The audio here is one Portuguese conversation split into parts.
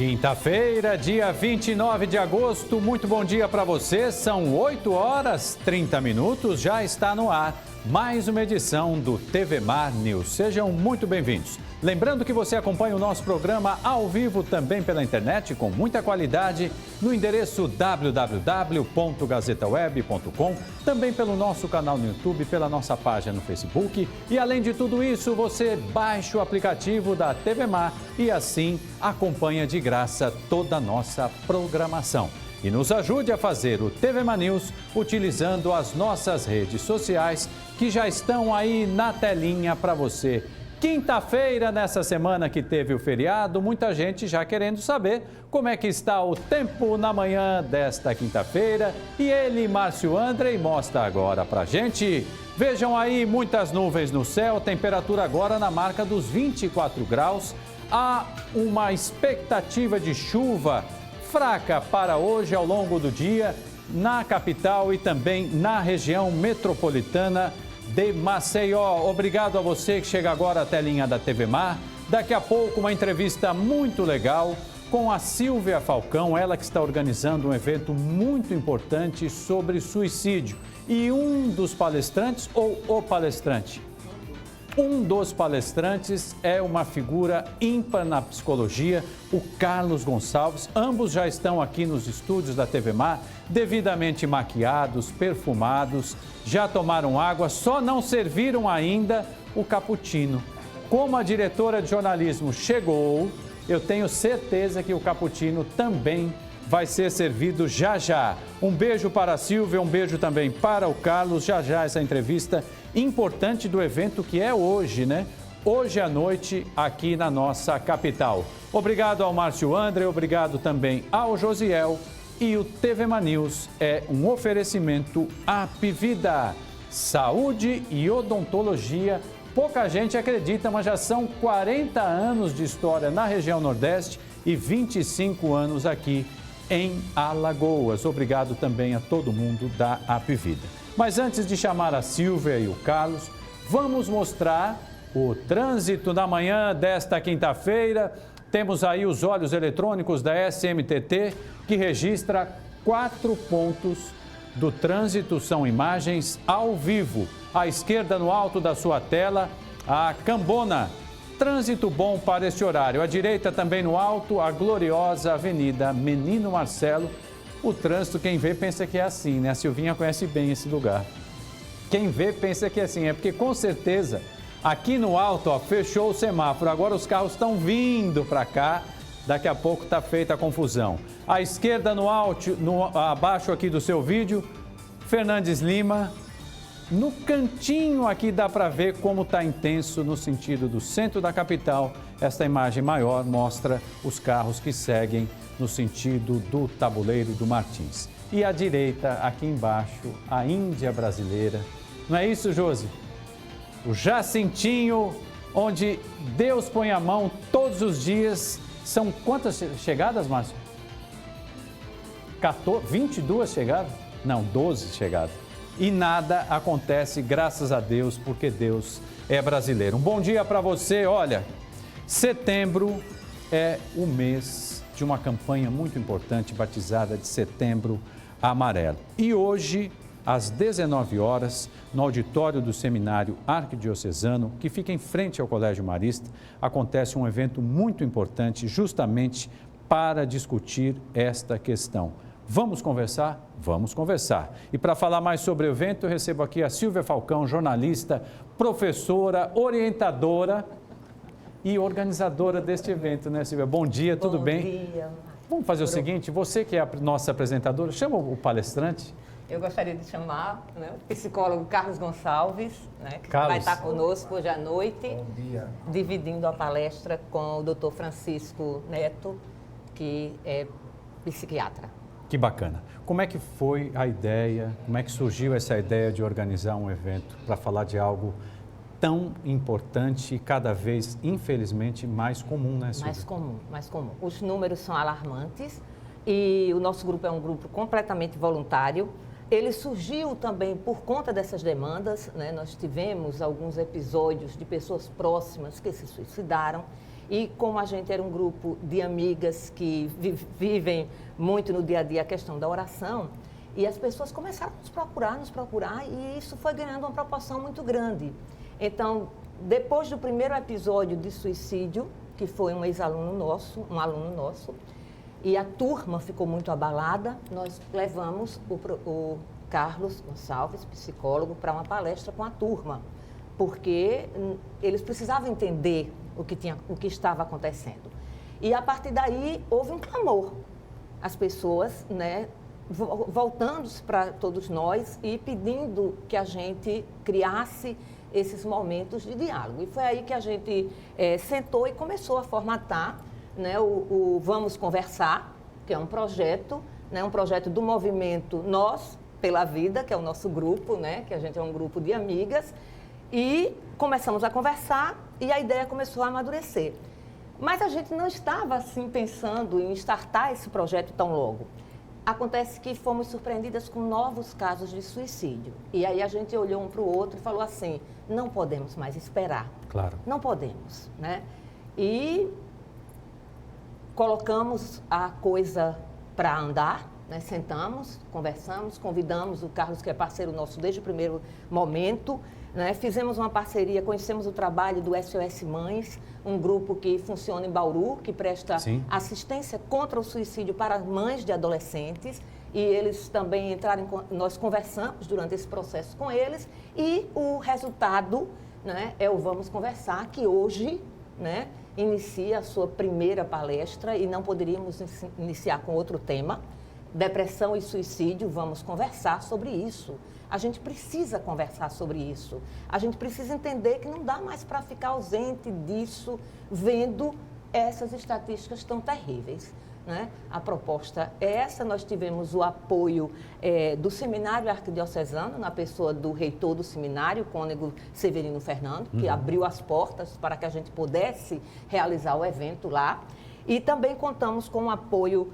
Quinta-feira, dia 29 de agosto, muito bom dia para você. São 8 horas 30 minutos, já está no ar mais uma edição do TV Mar News. Sejam muito bem-vindos. Lembrando que você acompanha o nosso programa ao vivo também pela internet com muita qualidade no endereço www.gazetaweb.com, também pelo nosso canal no YouTube, pela nossa página no Facebook. E além de tudo isso, você baixa o aplicativo da TV Mar e assim acompanha de graça toda a nossa programação. E nos ajude a fazer o TV Mar News utilizando as nossas redes sociais que já estão aí na telinha para você. Quinta-feira, nessa semana que teve o feriado, muita gente já querendo saber como é que está o tempo na manhã desta quinta-feira. E ele, Márcio Andrei, mostra agora pra gente. Vejam aí, muitas nuvens no céu, temperatura agora na marca dos 24 graus. Há uma expectativa de chuva fraca para hoje ao longo do dia na capital e também na região metropolitana de Maceió. Obrigado a você que chega agora à telinha da TV Mar. Daqui a pouco uma entrevista muito legal com a Silvia Falcão, ela que está organizando um evento muito importante sobre suicídio. E um dos palestrantes, ou o palestrante? Um dos palestrantes é uma figura ímpar na psicologia, o Carlos Gonçalves. Ambos já estão aqui nos estúdios da TV Mar, devidamente maquiados, perfumados, já tomaram água, só não serviram ainda o cappuccino. Como a diretora de jornalismo chegou, eu tenho certeza que o cappuccino também vai ser servido já já. Um beijo para a Silvia, um beijo também para o Carlos. Já já essa entrevista importante do evento que é hoje, né? Hoje à noite aqui na nossa capital. Obrigado ao Márcio André, obrigado também ao Josiel. E o TV Mar News é um oferecimento Apvida, saúde e odontologia. Pouca gente acredita, mas já são 40 anos de história na região Nordeste e 25 anos aqui em Alagoas. Obrigado também a todo mundo da Apvida. Mas antes de chamar a Silvia e o Carlos, vamos mostrar o trânsito na manhã desta quinta-feira. Temos aí os olhos eletrônicos da SMTT, que registra 4 pontos do trânsito. São imagens ao vivo. À esquerda, no alto da sua tela, a Cambona. Trânsito bom para este horário. À direita, também no alto, a gloriosa Avenida Menino Marcelo. O trânsito, quem vê, pensa que é assim, né? A Silvinha conhece bem esse lugar. Quem vê, pensa que é assim. É porque, com certeza, aqui no alto, ó, fechou o semáforo. Agora os carros estão vindo para cá. Daqui a pouco está feita a confusão. À esquerda, no alto, abaixo aqui do seu vídeo, Fernandes Lima. No cantinho aqui dá para ver como está intenso no sentido do centro da capital. Esta imagem maior mostra os carros que seguem no sentido do Tabuleiro do Martins. E à direita, aqui embaixo, a Índia brasileira. Não é isso, Josi? O Jacintinho, onde Deus põe a mão todos os dias. São quantas chegadas, Márcio? 22 chegadas? Não, 12 chegadas. E nada acontece, graças a Deus, porque Deus é brasileiro. Um bom dia para você. Olha, setembro é o mês de uma campanha muito importante, batizada de Setembro Amarelo. E hoje, às 19 horas, no auditório do Seminário Arquidiocesano, que fica em frente ao Colégio Marista, acontece um evento muito importante justamente para discutir esta questão. Vamos conversar? Vamos conversar. E para falar mais sobre o evento, eu recebo aqui a Silvia Falcão, jornalista, professora, orientadora e organizadora deste evento, né, Silvia? Bom dia, tudo bem? Bom dia. Vamos fazer o seguinte, você que é a nossa apresentadora, chama o palestrante. Eu gostaria de chamar, né, o psicólogo Carlos Gonçalves, né, que Carlos. vai estar conosco hoje à noite, Bom dia. dividindo a palestra com o Dr. Francisco Neto, que é psiquiatra. Que bacana. Como é que foi a ideia, como é que surgiu essa ideia de organizar um evento para falar de algo tão importante e cada vez, infelizmente, mais comum, né, Silvia? Mais comum. Os números são alarmantes e o nosso grupo é um grupo completamente voluntário. Ele surgiu também por conta dessas demandas, né? Nós tivemos alguns episódios de pessoas próximas que se suicidaram E como a gente era um grupo de amigas que vivem muito no dia a dia a questão da oração, e as pessoas começaram a nos procurar, e isso foi ganhando uma proporção muito grande. Então, depois do primeiro episódio de suicídio, que foi um ex-aluno nosso, um aluno nosso, e a turma ficou muito abalada, nós levamos o Carlos Gonçalves, psicólogo, para uma palestra com a turma, porque eles precisavam entender o que estava acontecendo. E a partir daí houve um clamor. As pessoas, né, voltando para todos nós e pedindo que a gente criasse esses momentos de diálogo. E foi aí que a gente sentou e começou a formatar, né, o Vamos Conversar, que é um projeto, né, um projeto do movimento Nós pela Vida, que é o nosso grupo, né, que a gente é um grupo de amigas, e começamos a conversar e a ideia começou a amadurecer. Mas a gente não estava assim pensando em startar esse projeto tão logo. Acontece que fomos surpreendidas com novos casos de suicídio. E aí a gente olhou um para o outro e falou assim, não podemos mais esperar. Claro. Não podemos, né? E colocamos a coisa para andar, né? Sentamos, conversamos, convidamos o Carlos, que é parceiro nosso desde o primeiro momento, né? Fizemos uma parceria, conhecemos o trabalho do SOS Mães, um grupo que funciona em Bauru, que presta assistência contra o suicídio para mães de adolescentes. E eles também entraram, nós conversamos durante esse processo com eles. E o resultado, né, é o Vamos Conversar, que hoje, né, inicia a sua primeira palestra e não poderíamos iniciar com outro tema. Depressão e suicídio, vamos conversar sobre isso. A gente precisa conversar sobre isso. A gente precisa entender que não dá mais para ficar ausente disso, vendo essas estatísticas tão terríveis, né? A proposta é essa. Nós tivemos o apoio do Seminário Arquidiocesano, na pessoa do reitor do seminário, Cônego Severino Fernando, que abriu as portas para que a gente pudesse realizar o evento lá. E também contamos com o apoio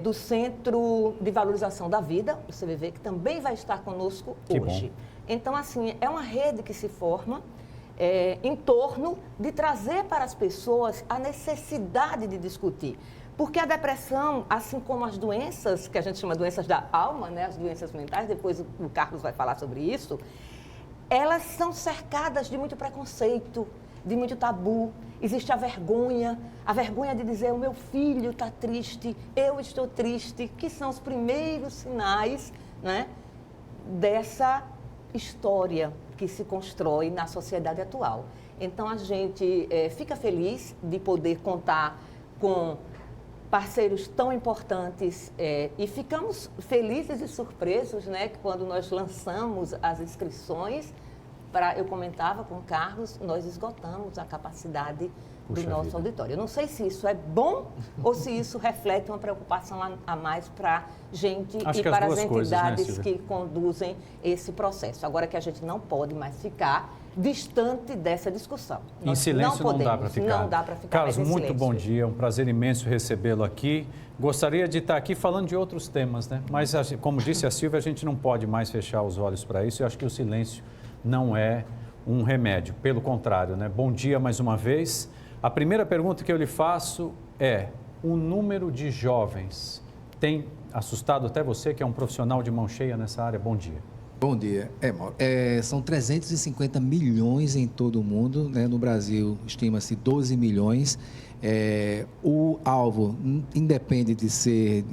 do Centro de Valorização da Vida, o CVV, que também vai estar conosco hoje. Bom. Então, assim, é uma rede que se forma em torno de trazer para as pessoas a necessidade de discutir. Porque a depressão, assim como as doenças, que a gente chama doenças da alma, né, as doenças mentais, depois o Carlos vai falar sobre isso, elas são cercadas de muito preconceito, de muito tabu. Existe a vergonha de dizer o meu filho está triste, eu estou triste, que são os primeiros sinais, né, dessa história que se constrói na sociedade atual. Então, a gente fica feliz de poder contar com parceiros tão importantes e ficamos felizes e surpresos, né, que quando nós lançamos as inscrições, eu comentava com o Carlos, nós esgotamos a capacidade do nosso auditório. Eu não sei se isso é bom ou se isso reflete uma preocupação a mais para a gente e para as entidades que conduzem esse processo. Agora que a gente não pode mais ficar distante dessa discussão. Em silêncio não dá para ficar. Não dá para ficar. Carlos, muito bom dia, um prazer imenso recebê-lo aqui. Gostaria de estar aqui falando de outros temas, né? Mas, como disse a Silvia, a gente não pode mais fechar os olhos para isso. Eu acho que o silêncio não é um remédio, pelo contrário, né? Bom dia mais uma vez. A primeira pergunta que eu lhe faço é: o número de jovens tem assustado até você, que é um profissional de mão cheia nessa área? Bom dia. Bom dia. Mauro, são 350 milhões em todo o mundo, né? No Brasil, estima-se 12 milhões. O alvo independe de ser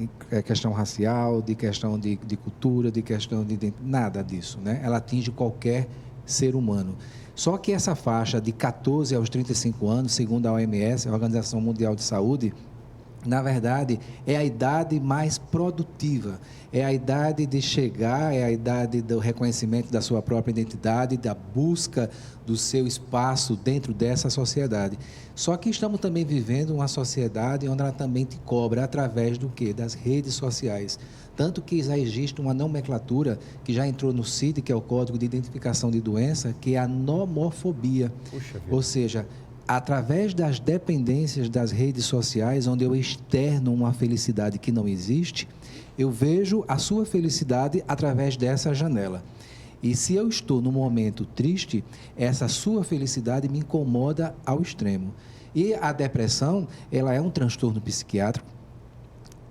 questão racial, de questão de cultura, de questão de nada disso, né? Ela atinge qualquer ser humano. Só que essa faixa de 14 aos 35 anos, segundo a OMS, a Organização Mundial de Saúde, na verdade, é a idade mais produtiva, é a idade de chegar, é a idade do reconhecimento da sua própria identidade, da busca do seu espaço dentro dessa sociedade. Só que estamos também vivendo uma sociedade onde ela também te cobra através do quê? Das redes sociais. Tanto que já existe uma nomenclatura que já entrou no CID, que é o Código de Identificação de Doença, que é a nomofobia. Ou seja, através das dependências das redes sociais, onde eu externo uma felicidade que não existe, eu vejo a sua felicidade através dessa janela. E se eu estou num momento triste, essa sua felicidade me incomoda ao extremo. E a depressão, ela é um transtorno psiquiátrico,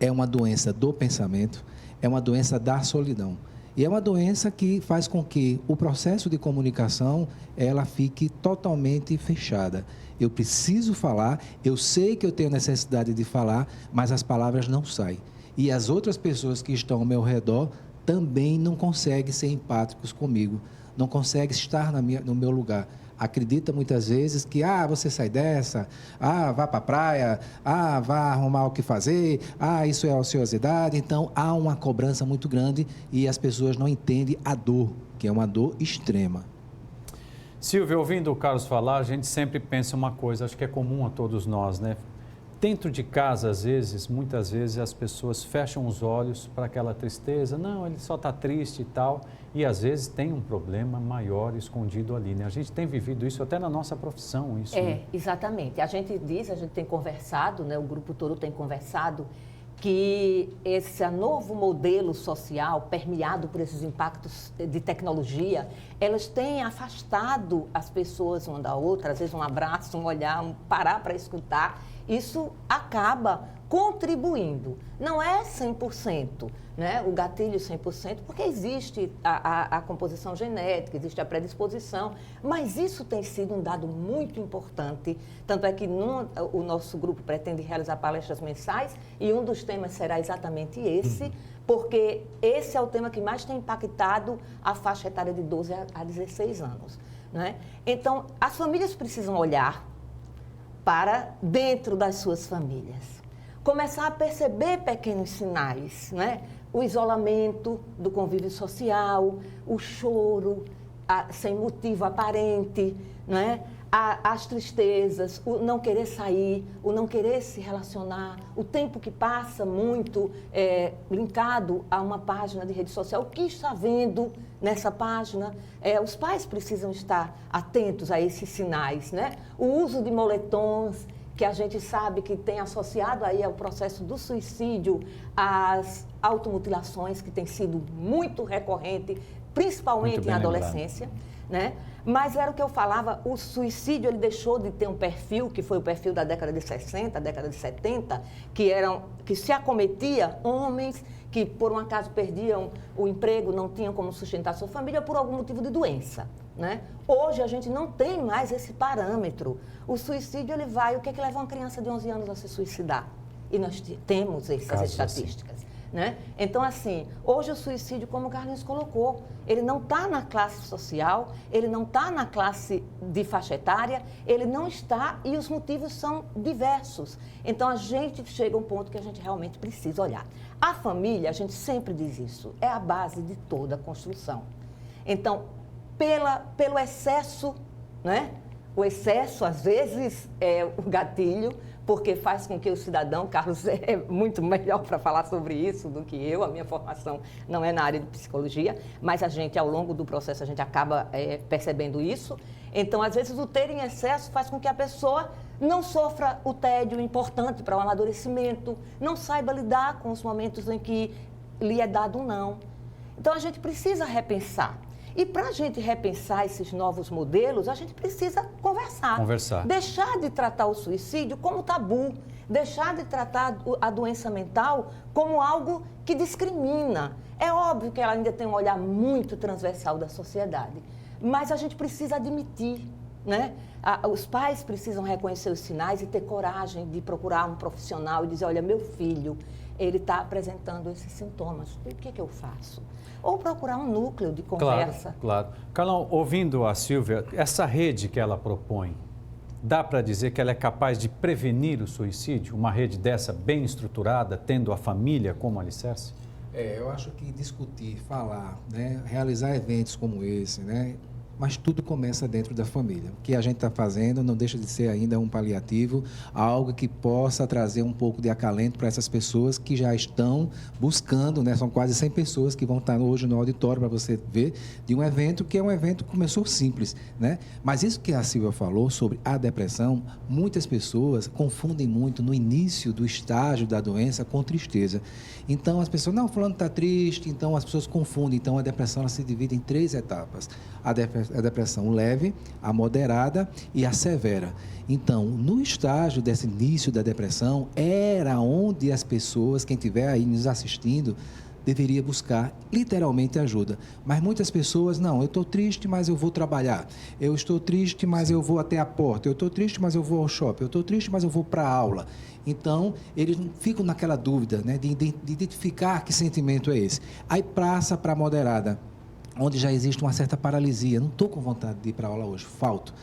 é uma doença do pensamento, é uma doença da solidão. E é uma doença que faz com que o processo de comunicação, ela fique totalmente fechada. Eu preciso falar, eu sei que eu tenho necessidade de falar, mas as palavras não saem. E as outras pessoas que estão ao meu redor também não conseguem ser empáticos comigo, não conseguem estar no meu lugar. Acredita muitas vezes que, você sai dessa, vá para a praia, vá arrumar o que fazer, isso é ociosidade. Então, há uma cobrança muito grande e as pessoas não entendem a dor, que é uma dor extrema. Silvia, ouvindo o Carlos falar, a gente sempre pensa uma coisa, acho que é comum a todos nós, né? Dentro de casa, muitas vezes, as pessoas fecham os olhos para aquela tristeza. Não, ele só está triste e tal. E, às vezes, tem um problema maior escondido ali, né? A gente tem vivido isso até na nossa profissão. Né? Exatamente. A gente tem conversado, né? O grupo todo tem conversado, que esse novo modelo social, permeado por esses impactos de tecnologia, elas têm afastado as pessoas uma da outra, às vezes um abraço, um olhar, parar para escutar. Isso acaba contribuindo. Não é 100%, né? O gatilho 100%, porque existe a composição genética, existe a predisposição, mas isso tem sido um dado muito importante, tanto é que o nosso grupo pretende realizar palestras mensais e um dos temas será exatamente esse, porque esse é o tema que mais tem impactado a faixa etária de 12 a 16 anos. Né? Então, as famílias precisam olhar para dentro das suas famílias. Começar a perceber pequenos sinais, né? O isolamento do convívio social, o choro sem motivo aparente, né? As tristezas, o não querer sair, o não querer se relacionar, o tempo que passa muito linkado a uma página de rede social, o que está vendo nessa página. Os pais precisam estar atentos a esses sinais, né? O uso de moletons, que a gente sabe que tem associado aí ao processo do suicídio, as automutilações, que tem sido muito recorrente, principalmente em adolescência, né? Mas era o que eu falava, o suicídio ele deixou de ter um perfil, que foi o perfil da década de 60, década de 70, que se acometia homens que por um acaso perdiam o emprego, não tinham como sustentar sua família por algum motivo de doença. Né? Hoje a gente não tem mais esse parâmetro. O suicídio, ele vai... O que é que leva uma criança de 11 anos a se suicidar? E nós temos essas estatísticas. Assim. Né? Então, assim, hoje o suicídio, como o Carlinhos colocou, ele não está na classe social, ele não está na classe de faixa etária, ele não está e os motivos são diversos. Então, a gente chega a um ponto que a gente realmente precisa olhar. A família, a gente sempre diz isso, é a base de toda a construção. Então, pelo excesso, né? O excesso, às vezes, é o gatilho, porque faz com que o cidadão, Carlos é muito melhor para falar sobre isso do que eu, a minha formação não é na área de psicologia, mas a gente, ao longo do processo, a gente acaba percebendo isso. Então, às vezes, o ter em excesso faz com que a pessoa não sofra o tédio importante para o amadurecimento, não saiba lidar com os momentos em que lhe é dado um não. Então, a gente precisa repensar. E para a gente repensar esses novos modelos, a gente precisa conversar. Deixar de tratar o suicídio como tabu, deixar de tratar a doença mental como algo que discrimina. É óbvio que ela ainda tem um olhar muito transversal da sociedade, mas a gente precisa admitir, né? Os pais precisam reconhecer os sinais e ter coragem de procurar um profissional e dizer, olha, meu filho, ele está apresentando esses sintomas, o que eu faço? Ou procurar um núcleo de conversa. Claro. Carlão, ouvindo a Silvia, essa rede que ela propõe, dá para dizer que ela é capaz de prevenir o suicídio? Uma rede dessa bem estruturada, tendo a família como alicerce? Eu acho que discutir, falar, né, realizar eventos como esse, né, mas tudo começa dentro da família. O que a gente está fazendo não deixa de ser ainda um paliativo, algo que possa trazer um pouco de acalento para essas pessoas que já estão buscando, né? São quase 100 pessoas que vão estar hoje no auditório para você ver, de um evento que é um evento que começou simples, né? Mas isso que a Silvia falou sobre a depressão, muitas pessoas confundem muito no início do estágio da doença com tristeza. Então, as pessoas, não, fulano está triste, então as pessoas confundem. Então, a depressão ela se divide em 3 etapas. A depressão a depressão leve, a moderada e a severa. Então, no estágio desse início da depressão, era onde as pessoas, quem estiver aí nos assistindo, deveria buscar literalmente ajuda. Mas muitas pessoas, não, eu estou triste, mas eu vou trabalhar. Eu estou triste, mas eu vou até a porta. Eu estou triste, mas eu vou ao shopping. Eu estou triste, mas eu vou para a aula. Então, eles ficam naquela dúvida, né, de identificar que sentimento é esse. Aí passa para a moderada, onde já existe uma certa paralisia. Não estou com vontade de ir para a aula hoje. Falto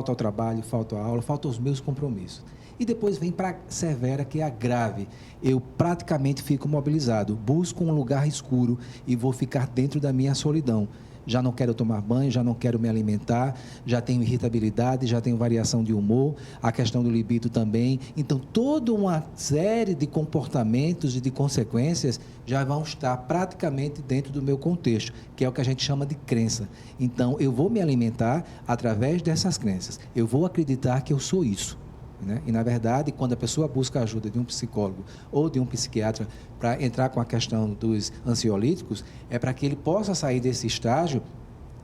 ao trabalho, falto à aula, falto aos meus compromissos. E depois vem para a severa, que é a grave. Eu praticamente fico mobilizado, busco um lugar escuro e vou ficar dentro da minha solidão. Já não quero tomar banho, já não quero me alimentar, já tenho irritabilidade, já tenho variação de humor, a questão do libido também. Então, toda uma série de comportamentos e de consequências já vão estar praticamente dentro do meu contexto, que é o que a gente chama de crença. Então, eu vou me alimentar através dessas crenças. Eu vou acreditar que eu sou isso. Né? E, na verdade, quando a pessoa busca a ajuda de um psicólogo ou de um psiquiatra para entrar com a questão dos ansiolíticos, é para que ele possa sair desse estágio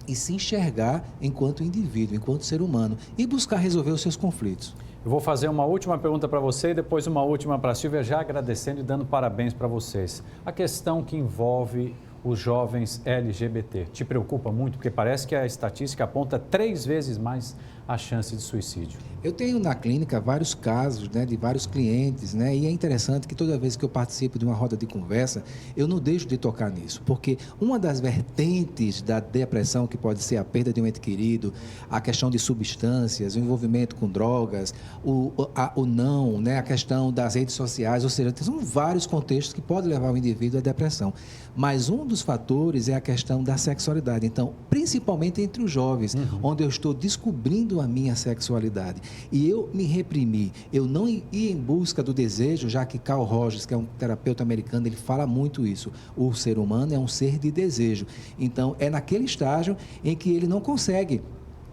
e se enxergar enquanto indivíduo, enquanto ser humano, e buscar resolver os seus conflitos. Eu vou fazer uma última pergunta para você e depois uma última para a Silvia, já agradecendo e dando parabéns para vocês. A questão que envolve os jovens LGBT te preocupa muito? Porque parece que a estatística aponta 3 vezes mais a chance de suicídio. Eu tenho na clínica vários casos, né, de vários clientes, né, e é interessante que toda vez que eu participo de uma roda de conversa, eu não deixo de tocar nisso, porque uma das vertentes da depressão, que pode ser a perda de um ente querido, a questão de substâncias, o envolvimento com drogas, o não, né, a questão das redes sociais, ou seja, são vários contextos que podem levar o indivíduo à depressão. Mas um dos fatores é a questão da sexualidade. Então, principalmente entre os jovens, onde eu estou descobrindo a minha sexualidade. E eu me reprimi, eu não ia em busca do desejo, já que Carl Rogers, que é um terapeuta americano, ele fala muito isso. O ser humano é um ser de desejo. Então, é naquele estágio em que ele não consegue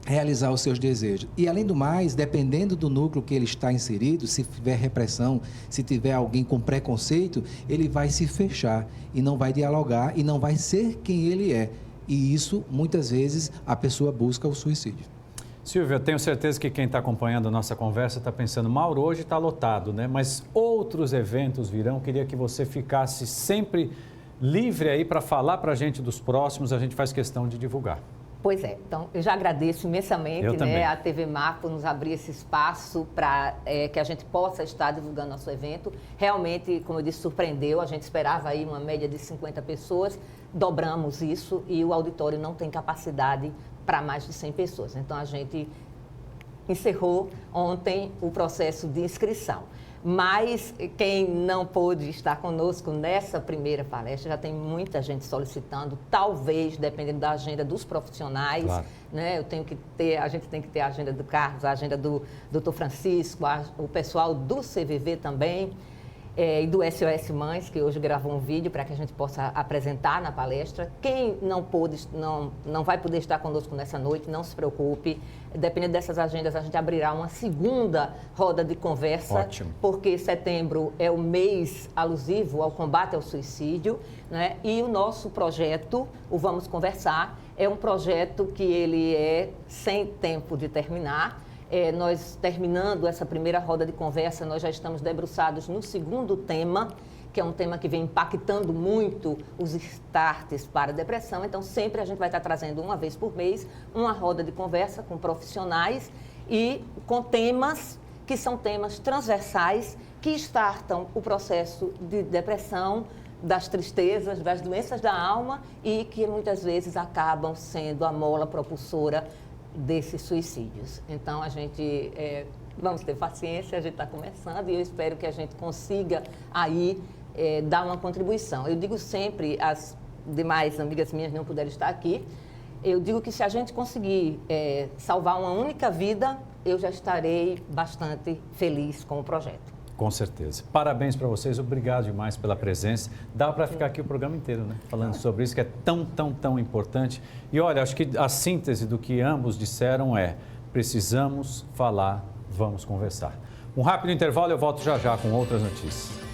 realizar os seus desejos. E, além do mais, dependendo do núcleo que ele está inserido, se tiver repressão, se tiver alguém com preconceito, ele vai se fechar e não vai dialogar e não vai ser quem ele é. E isso, muitas vezes, a pessoa busca o suicídio. Silvia, eu tenho certeza que quem está acompanhando a nossa conversa está pensando, Mauro, hoje está lotado, né? Mas outros eventos virão, queria que você ficasse sempre livre aí para falar para a gente dos próximos, a gente faz questão de divulgar. Pois é, então eu já agradeço imensamente, né, a TV Mar por nos abrir esse espaço para que a gente possa estar divulgando nosso evento. Realmente, como eu disse, surpreendeu, a gente esperava aí uma média de 50 pessoas, dobramos isso e o auditório não tem capacidade para mais de 100 pessoas. Então a gente encerrou ontem o processo de inscrição. Mas quem não pôde estar conosco nessa primeira palestra, já tem muita gente solicitando, talvez, dependendo da agenda dos profissionais, claro, né? A gente tem que ter a agenda do Carlos, a agenda do Dr. Francisco, o pessoal do CVV também, e do SOS Mães, que hoje gravou um vídeo para que a gente possa apresentar na palestra. Quem não vai poder estar conosco nessa noite, não se preocupe. Dependendo dessas agendas, a gente abrirá uma segunda roda de conversa. Ótimo. Porque setembro é o mês alusivo ao combate ao suicídio, né? E o nosso projeto, o Vamos Conversar, é um projeto que ele é sem tempo de terminar. Nós, terminando essa primeira roda de conversa, nós já estamos debruçados no segundo tema, que é um tema que vem impactando muito os starts para a depressão. Então, sempre a gente vai estar trazendo uma vez por mês uma roda de conversa com profissionais e com temas que são temas transversais que startam o processo de depressão, das tristezas, das doenças da alma e que muitas vezes acabam sendo a mola propulsora desses suicídios. Então, a gente vamos ter paciência, a gente está começando e eu espero que a gente consiga aí dar uma contribuição. Eu digo sempre, as demais amigas minhas não puderam estar aqui, eu digo que se a gente conseguir salvar uma única vida, eu já estarei bastante feliz com o projeto. Com certeza. Parabéns para vocês, obrigado demais pela presença. Dá para ficar aqui o programa inteiro, né? Falando sobre isso, que é tão importante. E olha, acho que a síntese do que ambos disseram é: precisamos falar, vamos conversar. Um rápido intervalo, eu volto já com outras notícias.